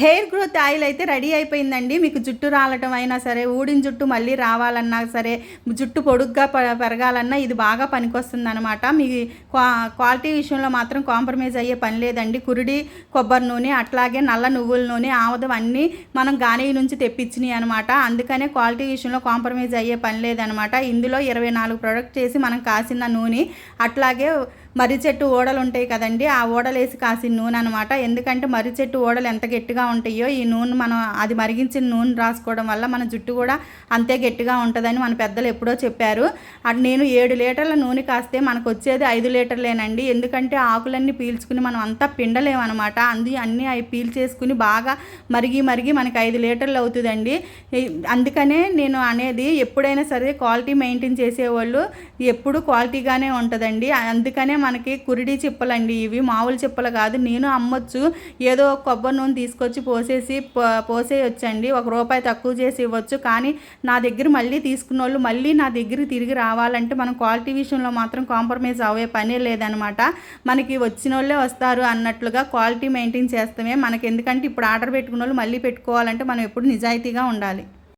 Hair growth oil అయితే ready అయిపోయిందండి. మీకు జుట్టు రాలటం అయినా సరే, ఊడిన జుట్టు మళ్ళీ రావాలన్నా సరే, జుట్టు పొడుగ్గా పెరగాలన్నా ఇది బాగా పనికొస్తుందనమాట. మీ క్వాలిటీ విషయంలో మాత్రం కాంప్రమైజ్ అయ్యే పని లేదండి. కురిడి కొబ్బరి నూనె, అట్లాగే నల్ల నువ్వుల నూనె, ఆముదం అన్నీ మనం గానీ నుంచి తెప్పించినాయి అనమాట. అందుకనే క్వాలిటీ విషయంలో కాంప్రమైజ్ అయ్యే పని లేదనమాట. ఇందులో 24 ప్రొడక్ట్ చేసి మనం కాసిన నూనె, అట్లాగే మర్రి చెట్టు ఓడలు ఉంటాయి కదండి, ఆ ఓడలేసి కాసిన నూనె అనమాట. ఎందుకంటే మర్రి చెట్టు ఓడలు ఎంత గట్టిగా ఉంటాయో ఈ నూనె మనం అది మరిగించిన నూనె రాసుకోవడం వల్ల మన జుట్టు కూడా అంతే గట్టిగా ఉంటుందని మన పెద్దలు ఎప్పుడో చెప్పారు. నేను 7 లీటర్ల నూనె కాస్తే మనకు వచ్చేది 5 లీటర్లేనండి. ఎందుకంటే ఆకులన్నీ పీల్చుకుని మనం అంతా పిండలేమన్నమాట. అన్నీ అవి పీల్చేసుకుని బాగా మరిగి మనకి 5 లీటర్లు అవుతుందండి. అందుకనే నేను అనేది ఎప్పుడైనా సరే క్వాలిటీ మెయింటైన్ చేసేవాళ్ళు ఎప్పుడు క్వాలిటీగానే ఉంటుందండి. అందుకనే మనకి కురిడి చిప్పలండి, ఇవి మామూలు చిప్పలు కాదు. నేను అమ్మొచ్చు, ఏదో కొబ్బరి నూనె తీసుకొచ్చి పోసేయొచ్చండి, ₹1 తక్కువ చేసి ఇవ్వచ్చు. కానీ నా దగ్గర మళ్ళీ తీసుకున్న వాళ్ళు మళ్ళీ నా దగ్గర తిరిగి రావాలంటే మనం క్వాలిటీ విషయంలో మాత్రం కాంప్రమైజ్ అవ్వే పనే లేదనమాట. మనకి వచ్చిన వాళ్ళే వస్తారు అన్నట్లుగా క్వాలిటీ మెయింటైన్ చేస్తామే మనకి. ఎందుకంటే ఇప్పుడు ఆర్డర్ పెట్టుకున్న వాళ్ళు మళ్ళీ పెట్టుకోవాలంటే మనం ఎప్పుడు నిజాయితీగా ఉండాలి.